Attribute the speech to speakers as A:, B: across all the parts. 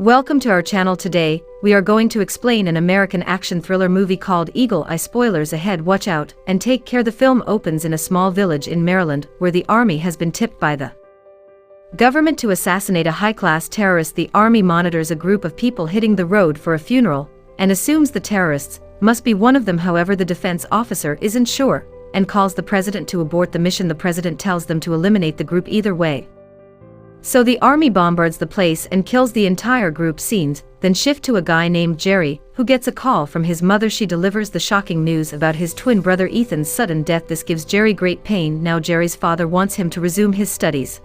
A: Welcome to our channel. Today, we are going to explain an American action thriller movie called Eagle Eye. Spoilers ahead, watch out, and take care. The film opens in a small village in Maryland, where the army has been tipped by the government to assassinate a high-class terrorist. The army monitors a group of people hitting the road for a funeral, and assumes the terrorists must be one of them. However, the defense officer isn't sure, and calls the president to abort the mission. The president tells them to eliminate the group either way. So the army bombards the place and kills the entire group. Scenes then shift to a guy named Jerry, who gets a call from his mother. She delivers the shocking news about his twin brother Ethan's sudden death. This gives Jerry great pain. Now Jerry's father wants him to resume his studies,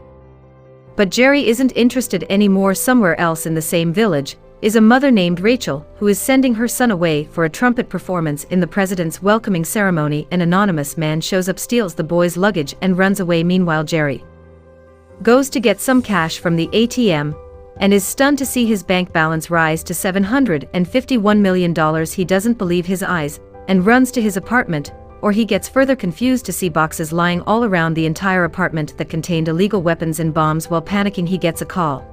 A: but Jerry isn't interested anymore. Somewhere else in the same village is a mother named Rachel, who is sending her son away for a trumpet performance in the president's welcoming ceremony. An anonymous man shows up, steals the boy's luggage, and runs away. Meanwhile, Jerry goes to get some cash from the ATM and is stunned to see his bank balance rise to $751 million. He doesn't believe his eyes and runs to his apartment, or he gets further confused to see boxes lying all around the entire apartment that contained illegal weapons and bombs. While panicking, he gets a call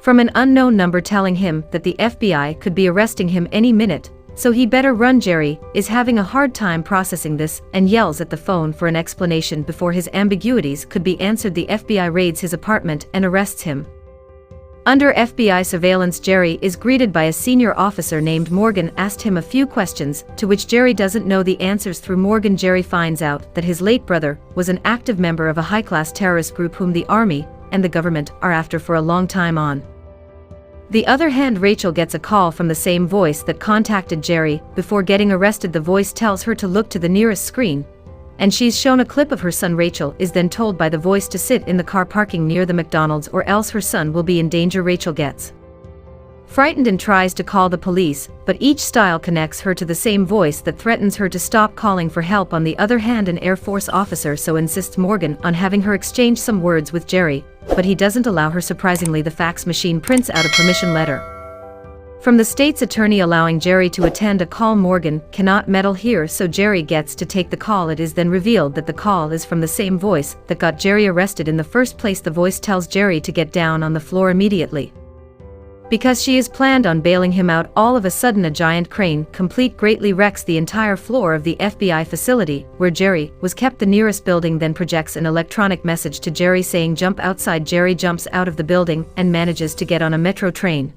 A: from an unknown number telling him that the FBI could be arresting him any minute, so he better run. Jerry is having a hard time processing this and yells at the phone for an explanation. Before his ambiguities could be answered, the FBI raids his apartment and arrests him. Under FBI surveillance, Jerry is greeted by a senior officer named Morgan. Asked him a few questions, to which Jerry doesn't know the answers. Through Morgan, Jerry finds out that his late brother was an active member of a high-class terrorist group whom the army and the government are after for a long time. On the other hand, Rachel gets a call from the same voice that contacted Jerry before getting arrested. The voice tells her to look to the nearest screen, and she's shown a clip of her son. Rachel is then told by the voice to sit in the car parking near the McDonald's, or else her son will be in danger. Rachel gets frightened and tries to call the police, but each style connects her to the same voice that threatens her to stop calling for help. On the other hand, an Air Force officer so insists Morgan on having her exchange some words with Jerry, but he doesn't allow her. Surprisingly, the fax machine prints out a permission letter from the state's attorney allowing Jerry to attend a call. Morgan cannot meddle here, so Jerry gets to take the call. It is then revealed that the call is from the same voice that got Jerry arrested in the first place. The voice tells Jerry to get down on the floor immediately, because she is planned on bailing him out. All of a sudden, a giant crane, complete, greatly wrecks the entire floor of the FBI facility where Jerry was kept. The nearest building then projects an electronic message to Jerry saying jump outside. Jerry jumps out of the building and manages to get on a metro train,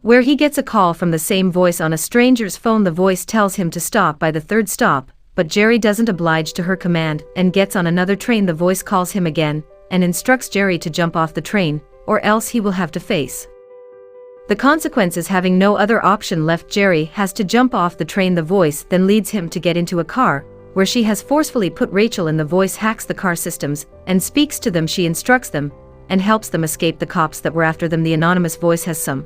A: where he gets a call from the same voice on a stranger's phone. The voice tells him to stop by the third stop, but Jerry doesn't oblige to her command and gets on another train. The voice calls him again and instructs Jerry to jump off the train, or else he will have to face the consequences. Having no other option left, Jerry has to jump off the train. The voice then leads him to get into a car where she has forcefully put Rachel in. The voice hacks the car systems and speaks to them. She instructs them and helps them escape the cops that were after them. The anonymous voice has some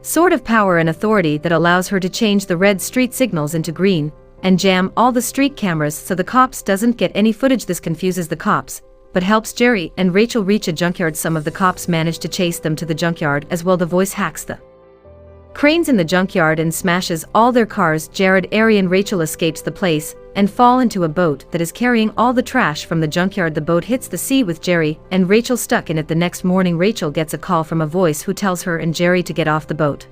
A: sort of power and authority that allows her to change the red street signals into green and jam all the street cameras so the cops doesn't get any footage. This confuses the cops, but helps Jerry and Rachel reach a junkyard. Some of the cops manage to chase them to the junkyard as well. The voice hacks the cranes in the junkyard and smashes all their cars. Jared, Ari, and Rachel escapes the place and fall into a boat that is carrying all the trash from the junkyard. The boat hits the sea with Jerry and Rachel stuck in it. The next morning, Rachel gets a call from a voice who tells her and Jerry to get off the boat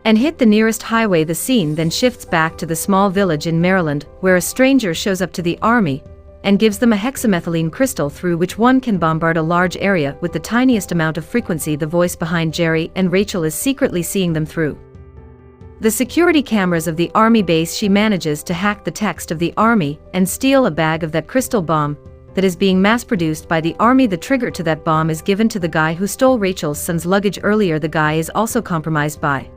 A: and hit the nearest highway. The scene then shifts back to the small village in Maryland, where a stranger shows up to the army and gives them a hexamethylene crystal through which one can bombard a large area with the tiniest amount of frequency. The voice behind Jerry and Rachel is secretly seeing them through the security cameras of the army base. She manages to hack the text of the army and steal a bag of that crystal bomb that is being mass-produced by the army. The trigger to that bomb is given to the guy who stole Rachel's son's luggage earlier. The guy is also compromised by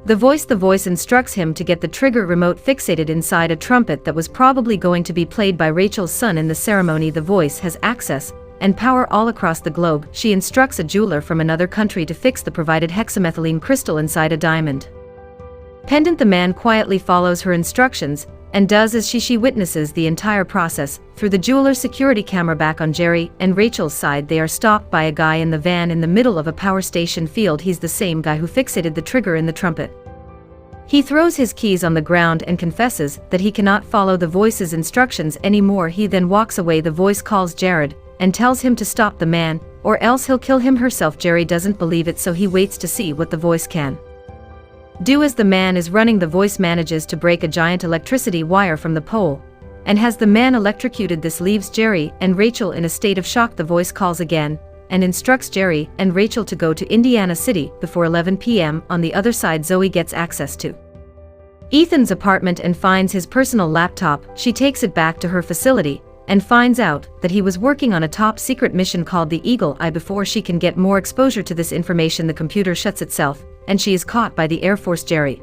A: the voice. The voice instructs him to get the trigger remote fixated inside a trumpet that was probably going to be played by Rachel's son in the ceremony. The voice has access and power all across the globe. She instructs a jeweler from another country to fix the provided hexamethylene crystal inside a diamond pendant. The man quietly follows her instructions and does as she witnesses the entire process through the jeweler's security camera. Back on Jerry and Rachel's side, they are stopped by a guy in the van in the middle of a power station field. He's the same guy who fixated the trigger in the trumpet. He throws his keys on the ground and confesses that he cannot follow the voice's instructions anymore. He then walks away. The voice calls Jared and tells him to stop the man, or else he'll kill him herself. Jerry doesn't believe it, so he waits to see what the voice can do. As the man is running, the voice manages to break a giant electricity wire from the pole, and has the man electrocuted. This leaves Jerry and Rachel in a state of shock. The voice calls again and instructs Jerry and Rachel to go to Indiana City before 11 p.m. On the other side, Zoe gets access to Ethan's apartment and finds his personal laptop. She takes it back to her facility and finds out that he was working on a top-secret mission called the Eagle Eye. Before she can get more exposure to this information, the computer shuts itself, and she is caught by the Air Force. Jerry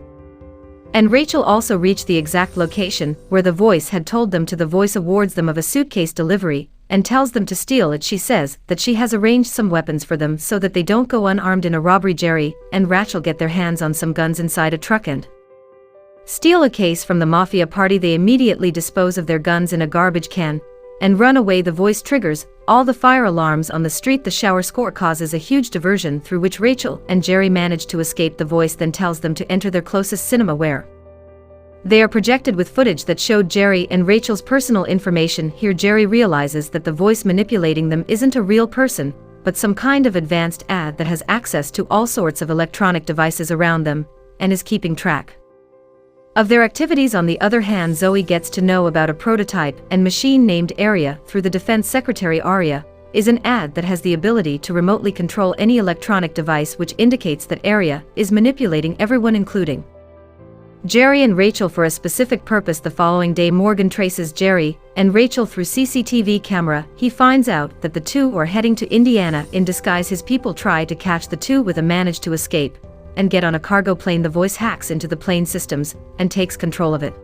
A: and Rachel also reach the exact location where the voice had told them to. The voice awards them of a suitcase delivery and tells them to steal it. She says that she has arranged some weapons for them so that they don't go unarmed in a robbery. Jerry and Rachel get their hands on some guns inside a truck and steal a case from the Mafia party. They immediately dispose of their guns in a garbage can and run away. The voice triggers all the fire alarms on the street. The shower score causes a huge diversion through which Rachel and Jerry manage to escape. The voice then tells them to enter their closest cinema, where they are projected with footage that showed Jerry and Rachel's personal information. Here Jerry realizes that the voice manipulating them isn't a real person, but some kind of advanced ad that has access to all sorts of electronic devices around them and is keeping track of their activities. On the other hand, Zoe gets to know about a prototype and machine named Aria through the defense secretary. Aria is an ad that has the ability to remotely control any electronic device, which indicates that Aria is manipulating everyone, including Jerry and Rachel, for a specific purpose. The following day, Morgan traces Jerry and Rachel through CCTV camera. He finds out that the two are heading to Indiana in disguise. His people try to catch the two with a manage to escape and get on a cargo plane. The voice hacks into the plane systems and takes control of it.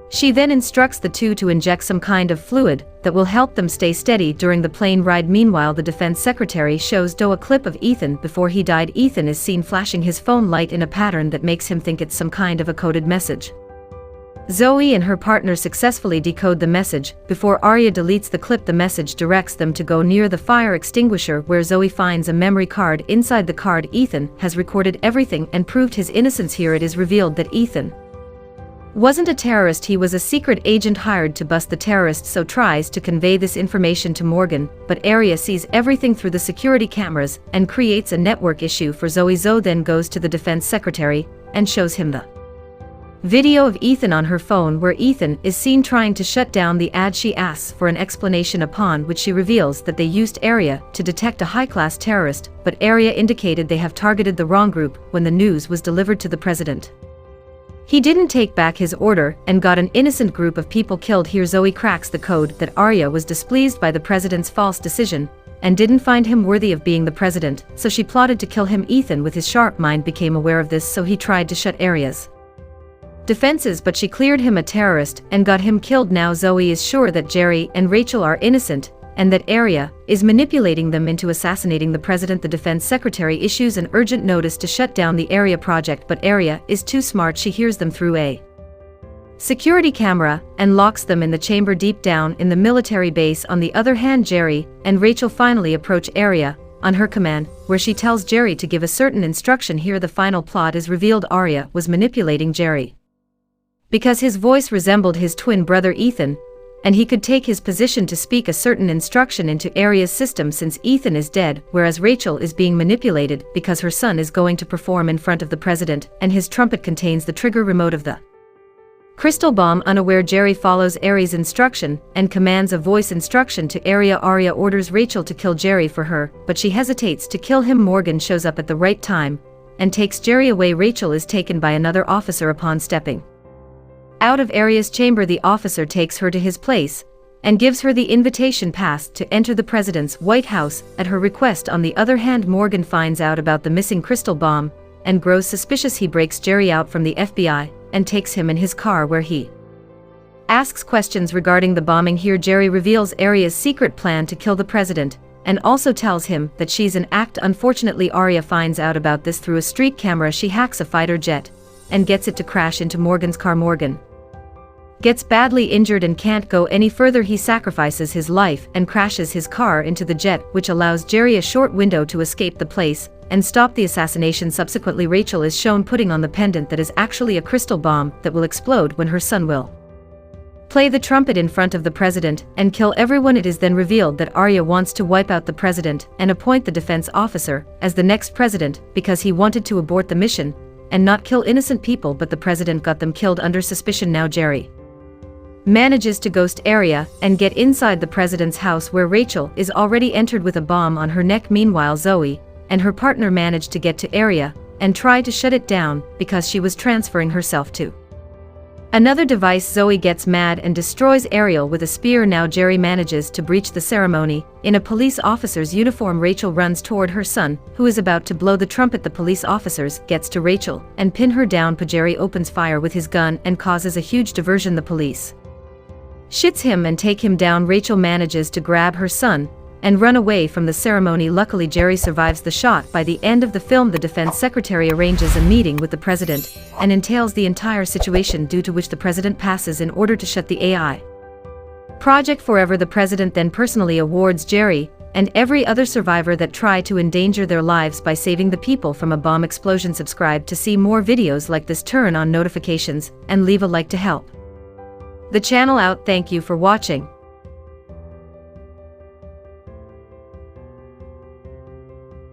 A: She then instructs the two to inject some kind of fluid that will help them stay steady during the plane ride. Meanwhile, the defense secretary shows Doe a clip of Ethan before he died. Ethan is seen flashing his phone light in a pattern that makes him think it's some kind of a coded message. Zoe and her partner successfully decode the message. Before Aria deletes the clip, the message directs them to go near the fire extinguisher, where Zoe finds a memory card. Inside the card, Ethan has recorded everything and proved his innocence. Here it is revealed that Ethan wasn't a terrorist, he was a secret agent hired to bust the terrorists. So tries to convey this information to Morgan, but Aria sees everything through the security cameras and creates a network issue for Zoe. Zoe then goes to the defense secretary and shows him the video of Ethan on her phone, where Ethan is seen trying to shut down the ad. She asks for an explanation, upon which she reveals that they used Aria to detect a high-class terrorist, but Aria indicated they have targeted the wrong group. When the news was delivered to the president, he didn't take back his order and got an innocent group of people killed. Here Zoe cracks the code that Aria was displeased by the president's false decision and didn't find him worthy of being the president, so she plotted to kill him. Ethan, with his sharp mind, became aware of this, so he tried to shut Aria's defenses, but she cleared him a terrorist and got him killed. Now Zoe is sure that Jerry and Rachel are innocent and that Aria is manipulating them into assassinating the president. The defense secretary issues an urgent notice to shut down the Aria project, but Aria is too smart. She hears them through a security camera and locks them in the chamber deep down in the military base. On the other hand, Jerry and Rachel finally approach Aria on her command, where she tells Jerry to give a certain instruction. Here the final plot is revealed. Aria was manipulating Jerry because his voice resembled his twin brother Ethan, and he could take his position to speak a certain instruction into Aria's system since Ethan is dead, whereas Rachel is being manipulated because her son is going to perform in front of the president, and his trumpet contains the trigger remote of the crystal bomb. Unaware, Jerry follows Aria's instruction and commands a voice instruction to Aria. Aria orders Rachel to kill Jerry for her, but she hesitates to kill him. Morgan shows up at the right time and takes Jerry away. Rachel is taken by another officer. Upon stepping out of Aria's chamber, the officer takes her to his place and gives her the invitation pass to enter the president's White House at her request. On the other hand, Morgan finds out about the missing crystal bomb and grows suspicious. He breaks Jerry out from the FBI and takes him in his car, where he asks questions regarding the bombing. Here Jerry reveals Aria's secret plan to kill the president and also tells him that she's an act. Unfortunately, Aria finds out about this through a street camera. She hacks a fighter jet and gets it to crash into Morgan's car. Morgan gets badly injured and can't go any further. He sacrifices his life and crashes his car into the jet, which allows Jerry a short window to escape the place and stop the assassination. Subsequently, Rachel is shown putting on the pendant that is actually a crystal bomb that will explode when her son will play the trumpet in front of the president, and kill everyone. It is then revealed that Arya wants to wipe out the president and appoint the defense officer as the next president because he wanted to abort the mission and not kill innocent people, but the president got them killed under suspicion. Now Jerry manages to ghost Arya and get inside the president's house where Rachel is already entered with a bomb on her neck. Meanwhile, Zoe and her partner managed to get to Arya and try to shut it down because she was transferring herself to another device. Zoe gets mad and destroys Ariel with a spear. Now Jerry manages to breach the ceremony. In a police officer's uniform, Rachel runs toward her son, who is about to blow the trumpet. The police officers gets to Rachel and pin her down. Jerry opens fire with his gun and causes a huge diversion. The police shits him and take him down. Rachel manages to grab her son and run away from the ceremony. Luckily, Jerry survives the shot. By the end of the film, the defense secretary arranges a meeting with the president and entails the entire situation, due to which the president passes in order to shut the AI project forever. The president then personally awards Jerry and every other survivor that tried to endanger their lives by saving the people from a bomb explosion. Subscribe to see more videos like this, turn on notifications, and leave a like to help the channel out. Thank you for watching.